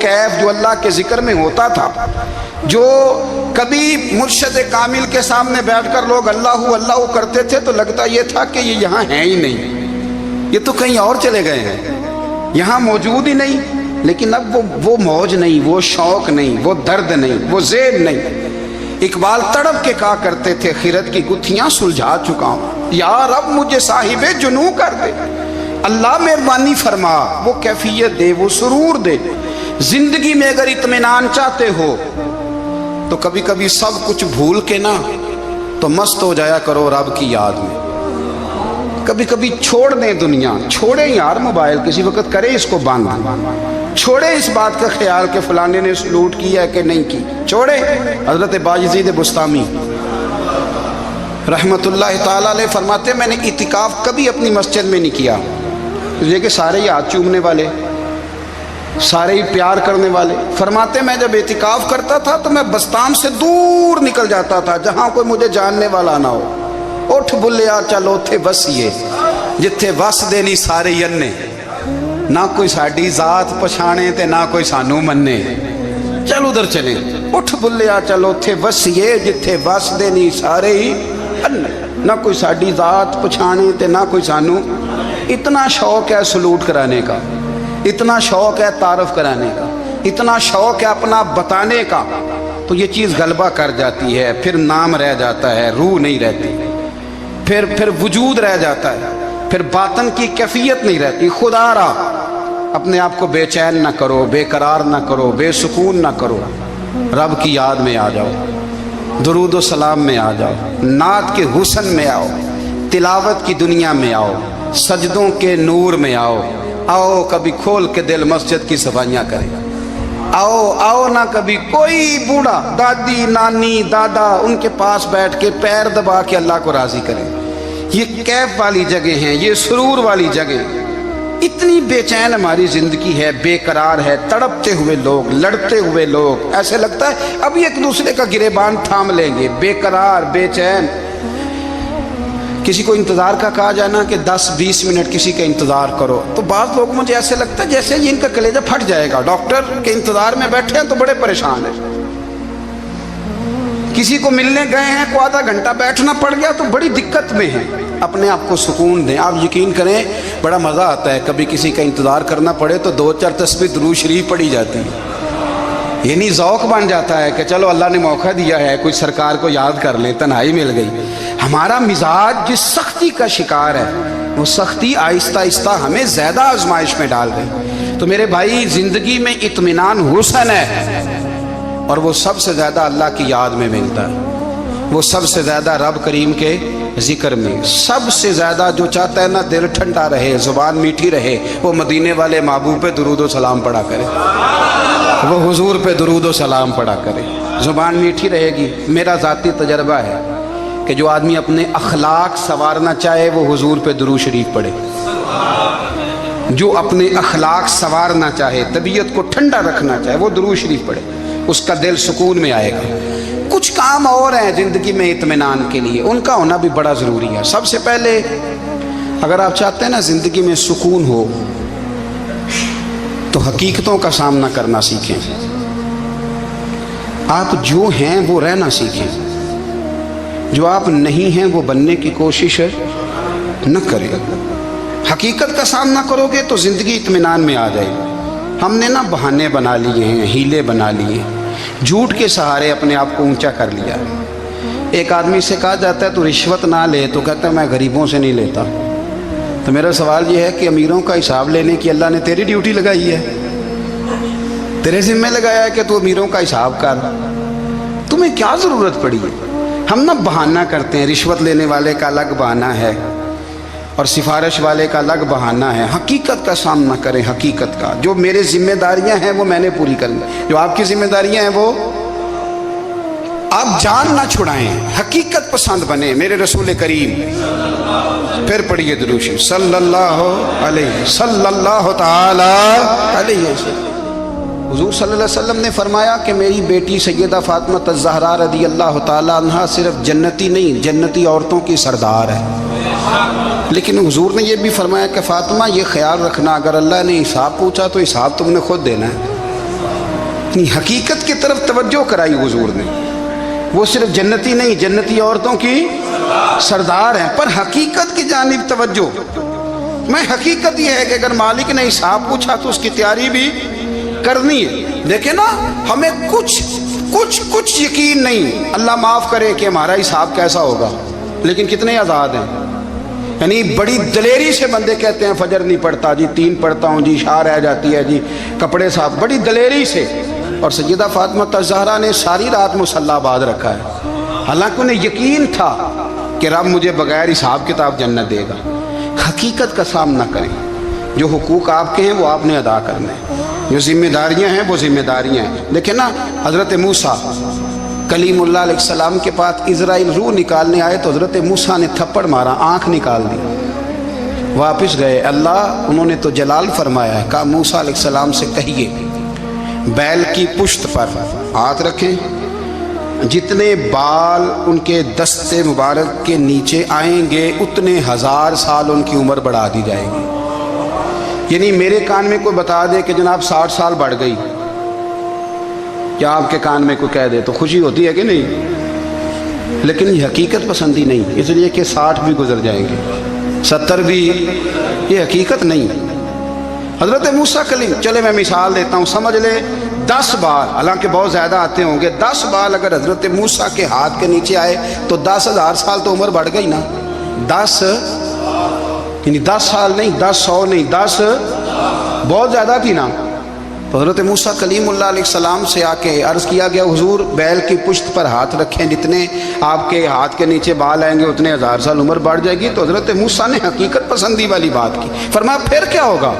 کیف جو اللہ کے ذکر میں ہوتا تھا، جو کبھی مرشد کامل کے سامنے بیٹھ کر لوگ اللہ اللہ کرتے تھے تو لگتا یہ تھا کہ یہ یہاں ہیں ہی نہیں، یہ تو کہیں اور چلے گئے ہیں، یہاں موجود ہی نہیں۔ لیکن اب وہ موج نہیں، وہ شوق نہیں، وہ درد نہیں، وہ زیب نہیں۔ اقبال تڑپ کے کہا کرتے تھے خیرت کی گتھیاں سلجھا چکا ہوں، یا رب مجھے صاحب جنوں کر دے، اللہ مہربانی فرما، وہ کیفیت دے، وہ سرور دے۔ زندگی میں اگر اطمینان چاہتے ہو تو کبھی کبھی سب کچھ بھول کے نا تو مست ہو جایا کرو رب کی یاد میں۔ کبھی کبھی چھوڑ دیں دنیا، چھوڑیں یار موبائل، کسی وقت کریں اس کو بند، چھوڑیں اس بات کا خیال کہ فلانے نے سلوٹ کیا ہے کہ نہیں کی، چھوڑیں۔ حضرت باجزید بستامی رحمت اللہ تعالیٰ علیہ فرماتے میں نے اعتکاف کبھی اپنی مسجد میں نہیں کیا، یہ کہ سارے ہی ہاتھ چومنے والے، سارے ہی پیار کرنے والے۔ فرماتے میں جب اعتکاف کرتا تھا تو میں بستام سے دور نکل جاتا تھا جہاں کوئی مجھے جاننے والا نہ ہو۔ اٹھ بلیا چل اوتھے وسیے جتھے وس دے نہیں سارے ینے، نہ کوئی ساڈی ذات پچھانے تے نہ کوئی سانو منے، چل ادھر چلیں۔ اٹھ بلیا چل اوتھے وسیے جتھے وس دے نہیں سارے ہی انے، نہ کوئی ساڈی ذات پچھانے تے نہ کوئی سانو۔ اتنا شوق ہے سلوٹ کرانے کا، اتنا شوق ہے تعارف کرانے کا، اتنا شوق ہے اپنا بتانے کا، تو یہ چیز غلبہ کر جاتی ہے، پھر نام رہ جاتا ہے، روح نہیں رہتی، پھر وجود رہ جاتا ہے، پھر باطن کی کیفیت نہیں رہتی۔ خدا را اپنے آپ کو بے چین نہ کرو، بے قرار نہ کرو، بے سکون نہ کرو، رب کی یاد میں آ جاؤ، درود و سلام میں آ جاؤ، نعت کے حسن میں آؤ، تلاوت کی دنیا میں آؤ، سجدوں کے نور میں آؤ، آؤ کبھی کھول کے دل مسجد کی صفائیاں کریں، آؤ آؤ نہ کبھی کوئی بوڑھا دادی نانی دادا ان کے پاس بیٹھ کے پیر دبا کے اللہ کو راضی کریں۔ یہ کیف والی جگہ ہیں، یہ سرور والی جگہ۔ اتنی بے چین ہماری زندگی ہے، بے قرار ہے، تڑپتے ہوئے لوگ، لڑتے ہوئے لوگ، ایسے لگتا ہے اب ایک دوسرے کا گریبان تھام لیں گے، بے قرار بے چین۔ کسی کو انتظار کا کہا جانا کہ 10-20 منٹ کسی کا انتظار کرو تو بعض لوگ مجھے ایسے لگتا ہے جیسے ان کا کلیجہ پھٹ جائے گا، ڈاکٹر کے انتظار میں بیٹھے ہیں تو بڑے پریشان ہیں۔ کسی کو ملنے گئے ہیں کو آدھا گھنٹہ بیٹھنا پڑ گیا تو بڑی دقت میں ہیں۔ اپنے آپ کو سکون دیں۔ آپ یقین کریں بڑا مزہ آتا ہے، کبھی کسی کا انتظار کرنا پڑے تو 2-4 تسبیح درود شریف پڑھی جاتی ہے، یعنی ذوق بن جاتا ہے کہ چلو اللہ نے موقع دیا ہے، کوئی سرکار کو یاد کر لیں، تنہائی مل گئی۔ ہمارا مزاج جس سختی کا شکار ہے وہ سختی آہستہ آہستہ ہمیں زیادہ آزمائش میں ڈال گئی۔ تو میرے بھائی زندگی میں اطمینان حسن ہے، اور وہ سب سے زیادہ اللہ کی یاد میں ملتا ہے، وہ سب سے زیادہ رب کریم کے ذکر میں، سب سے زیادہ جو چاہتا ہے نا دل ٹھنڈا رہے، زبان میٹھی رہے، وہ مدینے والے محبوب پہ درود و سلام پڑھا کرے، وہ حضور پہ درود و سلام پڑھا کرے، زبان میٹھی رہے گی۔ میرا ذاتی تجربہ ہے کہ جو آدمی اپنے اخلاق سنوارنا چاہے وہ حضور پہ درود شریف پڑھے، جو اپنے اخلاق سنوارنا چاہے، طبیعت کو ٹھنڈا رکھنا چاہے، وہ درود شریف پڑھے، اس کا دل سکون میں آئے گا۔ کچھ کام اور ہیں زندگی میں اطمینان کے لیے، ان کا ہونا بھی بڑا ضروری ہے۔ سب سے پہلے اگر آپ چاہتے ہیں نا زندگی میں سکون ہو تو حقیقتوں کا سامنا کرنا سیکھیں، آپ جو ہیں وہ رہنا سیکھیں، جو آپ نہیں ہیں وہ بننے کی کوشش نہ کریں۔ حقیقت کا سامنا کرو گے تو زندگی اطمینان میں آ جائے گی۔ ہم نے نا بہانے بنا لیے ہیں، ہیلے بنا لیے ہیں، جھوٹ کے سہارے اپنے آپ کو اونچا کر لیا۔ ایک آدمی سے کہا جاتا ہے تو رشوت نہ لے، تو کہتا ہے میں غریبوں سے نہیں لیتا۔ تو میرا سوال یہ ہے کہ امیروں کا حساب لینے کی اللہ نے تیری ڈیوٹی لگائی ہے، تیرے ذمہ لگایا ہے کہ تو امیروں کا حساب کر، تمہیں کیا ضرورت پڑی ہے؟ ہم نا بہانہ کرتے ہیں، رشوت لینے والے کا الگ بہانہ ہے اور سفارش والے کا الگ بہانہ ہے۔ حقیقت کا سامنا کریں، حقیقت کا، جو میرے ذمہ داریاں ہیں وہ میں نے پوری کرنی، جو آپ کی ذمہ داریاں ہیں وہ آپ جان نہ چھڑائیں، حقیقت پسند بنے میرے رسول کریم۔ پھر پڑھیے درود شریف صلی اللہ علیہ تعالی علیہ وسلم۔ حضور صلی اللہ علیہ وسلم نے فرمایا کہ میری بیٹی سیدہ فاطمہ الزہرا رضی اللہ تعالیٰ عنہا صرف جنتی نہیں، جنتی عورتوں کی سردار ہے۔ لیکن حضور نے یہ بھی فرمایا کہ فاطمہ یہ خیال رکھنا اگر اللہ نے حساب پوچھا تو حساب تم نے خود دینا ہے۔ حقیقت کی طرف توجہ کرائی حضور نے، وہ صرف جنتی نہیں، جنتی عورتوں کی سردار ہیں، پر حقیقت کی جانب توجہ۔ میں حقیقت یہ ہے کہ اگر مالک نے حساب پوچھا تو اس کی تیاری بھی کرنی ہے۔ دیکھیں نا، ہمیں کچھ یقین نہیں، اللہ معاف کرے کہ ہمارا حساب کیسا ہوگا، لیکن کتنے آزاد ہیں۔ یعنی بڑی دلیری سے بندے کہتے ہیں فجر نہیں پڑھتا جی، 3 پڑھتا ہوں جی، شاہ رہ جاتی ہے جی، کپڑے صاف، بڑی دلیری سے۔ اور سیدہ فاطمہ الزہرا نے ساری رات مصلی باز رکھا ہے، حالانکہ انہیں یقین تھا کہ رب مجھے بغیر حساب کتاب جنت دے گا۔ حقیقت کا سامنا کریں، جو حقوق آپ کے ہیں وہ آپ نے ادا کرنے ہیں، جو ذمہ داریاں ہیں وہ ذمہ داریاں ہیں۔ دیکھیں نا، حضرت موسیٰ کلیم اللہ علیہ السلام کے پاس اسرائیل روح نکالنے آئے تو حضرت موسیٰ نے تھپڑ مارا، آنکھ نکال دی، واپس گئے۔ اللہ انہوں نے تو جلال فرمایا ہے، کہا موسیٰ علیہ السلام سے کہیے بیل کی پشت پر ہاتھ رکھیں، جتنے بال ان کے دست مبارک کے نیچے آئیں گے اتنے 1000 سال ان کی عمر بڑھا دی جائے گی۔ یعنی میرے کان میں کوئی بتا دے کہ جناب 60 سال بڑھ گئی، کیا آپ کے کان میں کوئی کہہ دے تو خوشی ہوتی ہے کہ نہیں؟ لیکن یہ حقیقت پسندی نہیں، اس لیے کہ 60 بھی گزر جائیں گے، 70 بھی، یہ حقیقت نہیں۔ حضرت موسیٰ کلیم، چلے میں مثال دیتا ہوں، سمجھ لے 10 بال، حالانکہ بہت زیادہ آتے ہوں گے، 10 بال اگر حضرت موسیٰ کے ہاتھ کے نیچے آئے تو 10,000 سال تو عمر بڑھ گئی نا۔ 10 یعنی 10 سال نہیں، 10 100 نہیں، 10 بہت زیادہ تھی نا۔ تو حضرت موسیٰ کلیم اللہ علیہ السلام سے آ کے عرض کیا گیا حضور بیل کی پشت پر ہاتھ رکھیں، جتنے آپ کے ہاتھ کے نیچے بال آئیں گے اتنے 1000 سال عمر بڑھ جائے گی۔ تو حضرت موسیٰ نے حقیقت پسندی والی بات کی، فرمایا پھر کیا ہوگا؟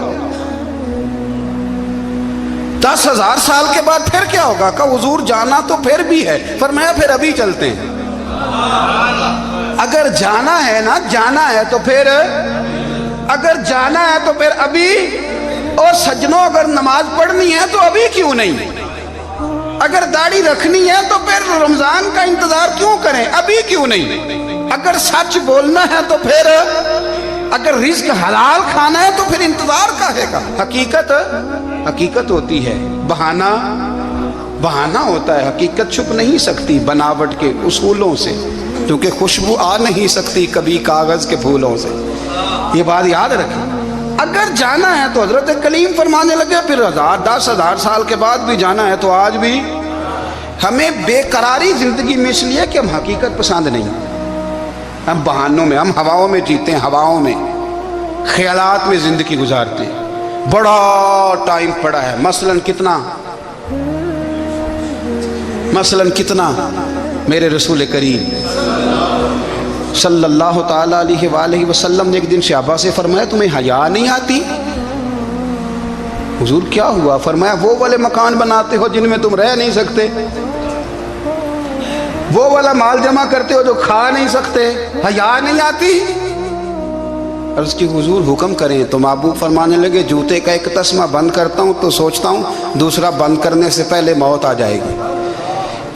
10,000 سال کے بعد پھر کیا ہوگا؟ کہا حضور جانا تو پھر بھی ہے۔ فرمایا پھر ابھی چلتے ہیں، اگر جانا ہے نا، جانا ہے تو پھر، اگر جانا ہے تو پھر ابھی۔ اور سجنوں اگر نماز پڑھنی ہے تو ابھی کیوں نہیں؟ اگر داڑھی رکھنی ہے تو پھر رمضان کا انتظار کیوں کریں، ابھی کیوں نہیں؟ اگر سچ بولنا ہے تو پھر، اگر رزق حلال کھانا ہے تو پھر انتظار کاہے کا؟ حقیقت ہوتی ہے، بہانہ ہوتا ہے، حقیقت چھپ نہیں سکتی بناوٹ کے اصولوں سے، کیونکہ خوشبو آ نہیں سکتی کبھی کاغذ کے پھولوں سے۔ یہ بات یاد رکھیں، اگر جانا ہے تو حضرت کلیم فرمانے لگے پھر 10,000 سال کے بعد بھی جانا ہے تو آج بھی۔ ہمیں بے قراری زندگی میں اس لیے کہ ہم حقیقت پسند نہیں، ہم بہانوں میں، ہم ہواؤں میں جیتے ہیں، ہواؤں میں، خیالات میں زندگی گزارتے ہیں۔ بڑا ٹائم پڑا ہے، مثلاً کتنا میرے رسول کریم صلی اللہ تعالیٰ علیہ وآلہ وسلم نے ایک دن صحابہ سے فرمایا تمہیں حیا نہیں آتی؟ حضور کیا ہوا؟ فرمایا وہ والے مکان بناتے ہو جن میں تم رہ نہیں سکتے، وہ والا مال جمع کرتے ہو جو کھا نہیں سکتے، حیا نہیں آتی؟ عرض کی حضور حکم کریں تو محبوب فرمانے لگے جوتے کا ایک تسمہ بند کرتا ہوں تو سوچتا ہوں دوسرا بند کرنے سے پہلے موت آ جائے گی،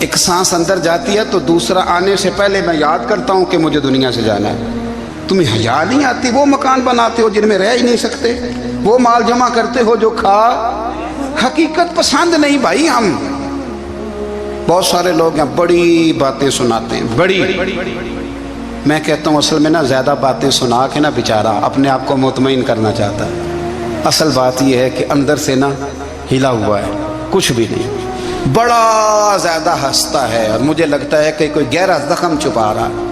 ایک سانس اندر جاتی ہے تو دوسرا آنے سے پہلے میں یاد کرتا ہوں کہ مجھے دنیا سے جانا ہے۔ تمہیں حیا نہیں آتی؟ وہ مکان بناتے ہو جن میں رہ ہی نہیں سکتے، وہ مال جمع کرتے ہو جو کھا، حقیقت پسند نہیں بھائی۔ ہم بہت سارے لوگ ہیں بڑی باتیں سناتے ہیں، بڑی، میں کہتا ہوں اصل میں نا زیادہ باتیں سنا کے نا بیچارہ اپنے آپ کو مطمئن کرنا چاہتا ہے، اصل بات یہ ہے کہ اندر سے نا ہلا ہوا ہے، کچھ بھی نہیں، بڑا زیادہ ہنستا ہے اور مجھے لگتا ہے کہ کوئی گہرا زخم چھپا رہا ہے۔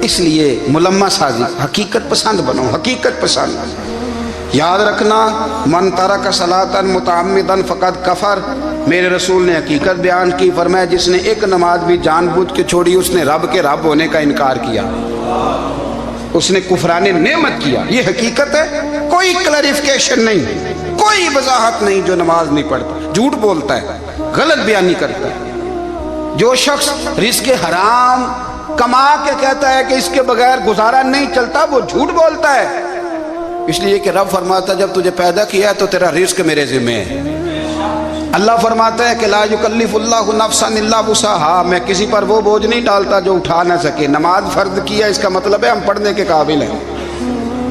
اس لیے ملمہ سازی، حقیقت پسند بنو، حقیقت پسند۔ یاد رکھنا من ترک صلاۃ متعمدا فقد کفر، میرے رسول نے حقیقت بیان کی، فرمایا جس نے ایک نماز بھی جان بوجھ کے چھوڑی اس نے رب کے رب ہونے کا انکار کیا، اس نے کفران نعمت کیا۔ یہ حقیقت ہے، کوئی کلیریفیکیشن نہیں، کوئی وضاحت نہیں۔ جو نماز نہیں پڑھتا، جھوٹ بولتا ہے، غلط بیانی کرتا ہے، جو شخص رزق حرام کما کے کہتا ہے کہ اس کے بغیر گزارا نہیں چلتا، وہ جھوٹ بولتا ہے۔ اس لیے کہ رب فرماتا جب تجھے پیدا کیا ہے تو تیرا رزق میرے ذمہ ہے، اللہ فرماتا ہے کہ لا یکلف اللہ نفسا الا وسعها، میں کسی پر وہ بوجھ نہیں ڈالتا جو اٹھا نہ سکے۔ نماز فرض کی ہے، اس کا مطلب ہے ہم پڑھنے کے قابل ہیں،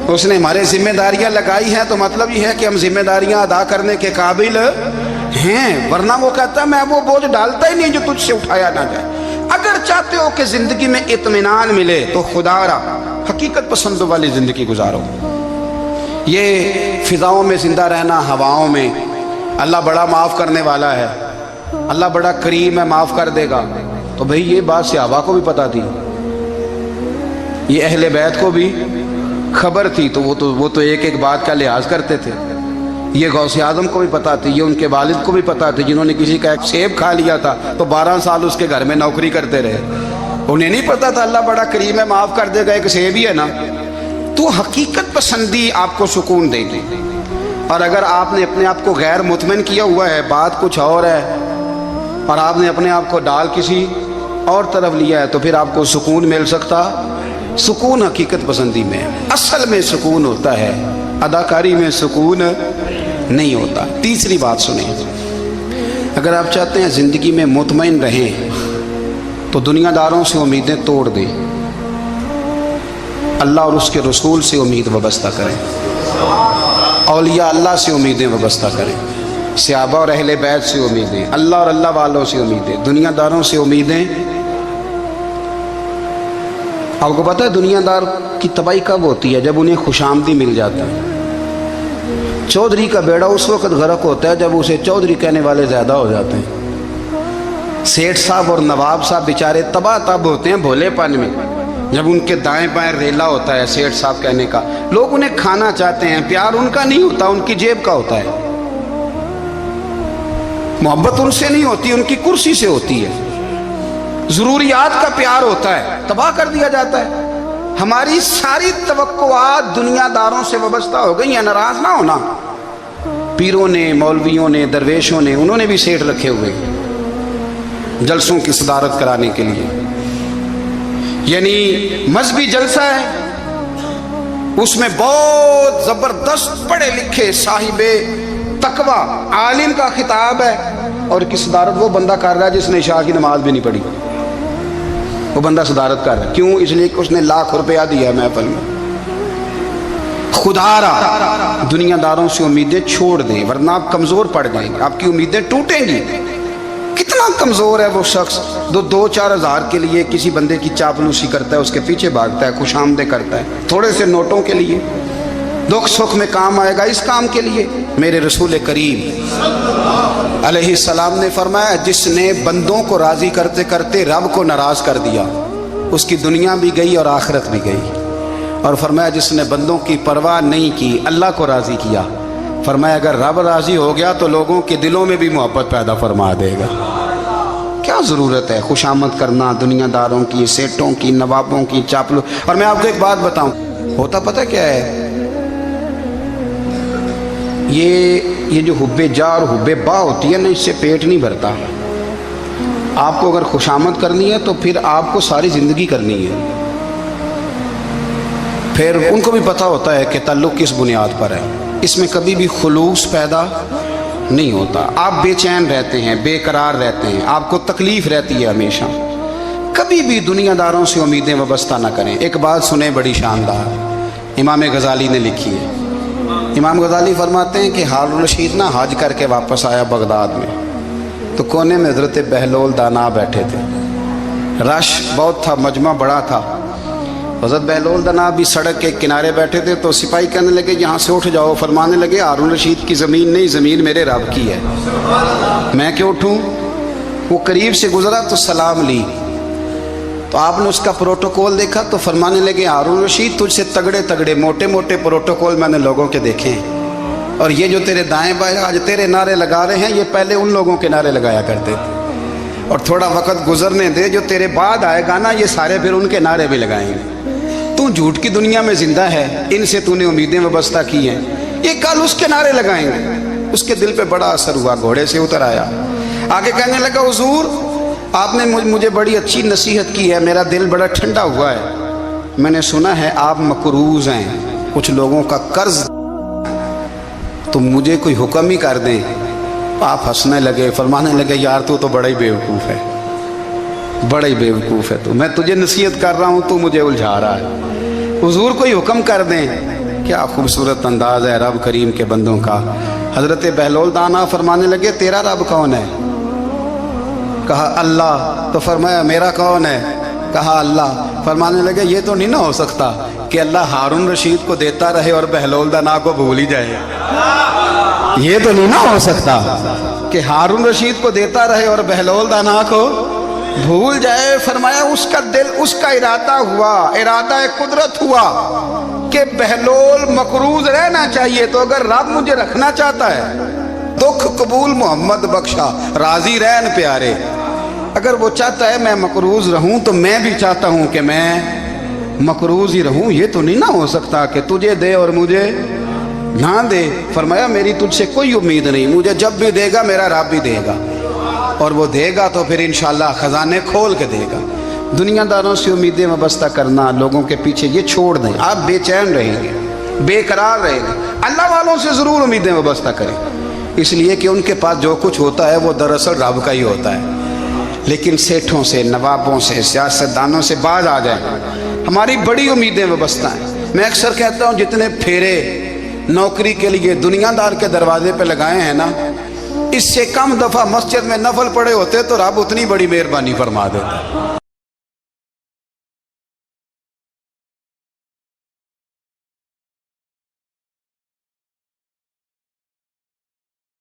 اس نے ہمارے ذمہ داریاں لگائی ہیں، تو مطلب یہ ہے کہ ہم ذمہ داریاں ادا کرنے کے قابل ہیں، ورنہ وہ کہتا ہے میں وہ بوجھ ڈالتا ہی نہیں جو تجھ سے اٹھایا نہ جائے۔ اگر چاہتے ہو کہ زندگی میں اطمینان ملے تو خدا را حقیقت پسندوں والی زندگی گزارو۔ یہ فضاؤں میں زندہ رہنا، ہواؤں میں، اللہ بڑا معاف کرنے والا ہے، اللہ بڑا کریم ہے، معاف کر دے گا، تو بھئی یہ بات صحابہ کو بھی پتا تھی، یہ اہل بیت کو بھی خبر تھی، تو وہ تو ایک ایک بات کا لحاظ کرتے تھے۔ یہ غوث اعظم کو بھی پتا تھی، یہ ان کے والد کو بھی پتا تھی، جنہوں نے کسی کا ایک سیب کھا لیا تھا تو 12 سال اس کے گھر میں نوکری کرتے رہے، انہیں نہیں پتا تھا اللہ بڑا کریم ہے، معاف کر دے گا، ایک سیب ہی ہے نا۔ تو حقیقت پسندی آپ کو سکون دے گی، اور اگر آپ نے اپنے آپ کو غیر مطمئن کیا ہوا ہے، بات کچھ اور ہے، اور آپ نے اپنے آپ کو ڈال کسی اور طرف لیا ہے، تو پھر آپ کو سکون مل سکتا؟ سکون حقیقت پسندی میں، اصل میں سکون ہوتا ہے، اداکاری میں سکون نہیں ہوتا۔ تیسری بات سنیں، اگر آپ چاہتے ہیں زندگی میں مطمئن رہیں تو دنیا داروں سے امیدیں توڑ دیں، اللہ اور اس کے رسول سے امید وابستہ کریں، اولیاء اللہ سے امیدیں وابستہ کریں، صحابہ اور اہل بیت سے امیدیں، اللہ اور اللہ والوں سے امیدیں، دنیا داروں سے امیدیں۔ آپ کو پتہ ہے دنیا دار کی تباہی کب ہوتی ہے؟ جب انہیں خوش آمدی مل جاتا ہے۔ چودھری کا بیڑا اس وقت غرق ہوتا ہے جب اسے چودھری کہنے والے زیادہ ہو جاتے ہیں۔ سیٹھ صاحب اور نواب صاحب بیچارے تباہ تب ہوتے ہیں بھولے پن میں، جب ان کے دائیں بائیں ریلا ہوتا ہے سیٹھ صاحب کہنے کا، لوگ انہیں کھانا چاہتے ہیں، پیار ان کا نہیں ہوتا، ان کی جیب کا ہوتا ہے، محبت ان سے نہیں ہوتی، ان کی کرسی سے ہوتی ہے، ضروریات کا پیار ہوتا ہے، تباہ کر دیا جاتا ہے۔ ہماری ساری توقعات دنیا داروں سے وابستہ ہو گئی ہیں، ناراض نہ ہونا۔ پیروں نے، مولویوں نے، درویشوں نے، انہوں نے بھی سیٹ رکھے ہوئے جلسوں کی صدارت کرانے کے لیے، یعنی مذہبی جلسہ ہے، اس میں بہت زبردست پڑھے لکھے صاحب تقوی عالم کا خطاب ہے، اور کی صدارت وہ بندہ کر رہا ہے جس نے عشاء کی نماز بھی نہیں پڑھی، وہ بندہ صدارت کر رہا ہے، کیوں؟ اس لیے کہ اس نے لاکھ روپیہ دیا ہے محفل میں۔ خدا را دنیا داروں سے امیدیں چھوڑ دیں، ورنہ آپ کمزور پڑ جائیں گے، آپ کی امیدیں ٹوٹیں گی۔ کتنا کمزور ہے وہ شخص جو 2-4 ہزار کے لیے کسی بندے کی چاپلوسی کرتا ہے، اس کے پیچھے بھاگتا ہے، خوش آمدیں کرتا ہے، تھوڑے سے نوٹوں کے لیے، دکھ سکھ میں کام آئے گا اس کام کے لیے۔ میرے رسول کریم علیہ السلام نے فرمایا، جس نے بندوں کو راضی کرتے کرتے رب کو ناراض کر دیا، اس کی دنیا بھی گئی اور آخرت بھی گئی، اور فرمایا جس نے بندوں کی پرواہ نہیں کی، اللہ کو راضی کیا، فرمایا اگر رب راضی ہو گیا تو لوگوں کے دلوں میں بھی محبت پیدا فرما دے گا۔ کیا ضرورت ہے خوش آمد کرنا دنیا داروں کی، سیٹوں کی، نوابوں کی، چاپلو۔ اور میں آپ کو ایک بات بتاؤں، ہوتا پتہ کیا ہے؟ یہ جو حب جا اور حب با ہوتی ہے نا، اس سے پیٹ نہیں بھرتا۔ آپ کو اگر خوش آمد کرنی ہے تو پھر آپ کو ساری زندگی کرنی ہے، پھر ان کو بھی پتہ ہوتا ہے کہ تعلق کس بنیاد پر ہے، اس میں کبھی بھی خلوص پیدا نہیں ہوتا، آپ بے چین رہتے ہیں، بے قرار رہتے ہیں، آپ کو تکلیف رہتی ہے ہمیشہ۔ کبھی بھی دنیا داروں سے امیدیں وابستہ نہ کریں۔ ایک بات سنیں بڑی شاندار، امام غزالی نے لکھی ہے۔ امام غزالی فرماتے ہیں کہ ہارون الرشید نہ حج کر کے واپس آیا بغداد میں، تو کونے میں حضرت بہلول دانا بیٹھے تھے، رش بہت تھا، مجمع بڑا تھا، حضرت بہلول دانا بھی سڑک کے کنارے بیٹھے تھے، تو سپاہی کہنے لگے یہاں سے اٹھ جاؤ، فرمانے لگے ہارون الرشید کی زمین نہیں، زمین میرے رب کی ہے، میں کیوں اٹھوں؟ وہ قریب سے گزرا تو سلام لی، تو آپ نے اس کا پروٹوکول دیکھا تو فرمانے لگے ہارون الرشید تجھ سے تگڑے تگڑے موٹے موٹے پروٹوکول میں نے لوگوں کے دیکھے ہیں، اور یہ جو تیرے دائیں بائیں آج تیرے نعرے لگا رہے ہیں، یہ پہلے ان لوگوں کے نعرے لگایا کرتے تھے، اور تھوڑا وقت گزرنے دے، جو تیرے بعد آئے گا نا، یہ سارے پھر ان کے نعرے بھی لگائیں گے۔ تو جھوٹ کی دنیا میں زندہ ہے، ان سے تو نے امیدیں وابستہ کی ہیں، یہ کل اس کے نعرے لگائیں گے۔ اس کے دل پہ بڑا اثر ہوا، گھوڑے سے اتر آیا، آگے کہنے لگا حضور آپ نے مجھے بڑی اچھی نصیحت کی ہے، میرا دل بڑا ٹھنڈا ہوا ہے، میں نے سنا ہے آپ مقروض ہیں، کچھ لوگوں کا قرض، تو مجھے کوئی حکم ہی کر دیں آپ ہنسنے لگے, فرمانے لگے یار تو بڑا ہی بیوقوف ہے, بڑا ہی بیوقوف ہے تو, میں تجھے نصیحت کر رہا ہوں تو مجھے الجھا رہا ہے. حضور کوئی حکم کر دیں. کیا خوبصورت انداز ہے رب کریم کے بندوں کا. حضرت بہلول دانا فرمانے لگے تیرا رب کون ہے؟ کہا اللہ. تو فرمایا میرا کون ہے؟ کہا اللہ. فرمانے لگے یہ تو نہیں نہ ہو سکتا کہ اللہ ہارون رشید کو دیتا رہے اور بہلول دانا کو بھول ہی جائے. یہ تو نہیں نہ ہو سکتا کہ ہارون رشید کو دیتا رہے اور بہلول دانا کو بھول جائے. فرمایا اس کا دل, اس کا ارادہ ہوا, ارادہ قدرت ہوا کہ بہلول مقروض رہنا چاہیے, تو اگر رب مجھے رکھنا چاہتا ہے, دکھ قبول محمد بخشا راضی رہن پیارے, اگر وہ چاہتا ہے میں مقروض رہوں تو میں بھی چاہتا ہوں کہ میں مقروض ہی رہوں. یہ تو نہیں نہ ہو سکتا کہ تجھے دے اور مجھے نہ دے. فرمایا میری تجھ سے کوئی امید نہیں, مجھے جب بھی دے گا میرا رب بھی دے گا, اور وہ دے گا تو پھر انشاءاللہ خزانے کھول کے دے گا. دنیا داروں سے امیدیں وابستہ کرنا, لوگوں کے پیچھے, یہ چھوڑ دیں. آپ بے چین رہیں گے, بے قرار رہیں گے. اللہ والوں سے ضرور امیدیں وابستہ کریں, اس لیے کہ ان کے پاس جو کچھ ہوتا ہے وہ دراصل رب کا ہی ہوتا ہے. لیکن سیٹھوں سے, نوابوں سے, سیاستدانوں سے باز آ جائیں. ہماری بڑی امیدیں وابستہ ہیں. میں اکثر کہتا ہوں جتنے پھیرے نوکری کے لیے دنیا دار کے دروازے پہ لگائے ہیں نا, اس سے کم دفعہ مسجد میں نفل پڑے ہوتے تو رب اتنی بڑی مہربانی فرما دیتا.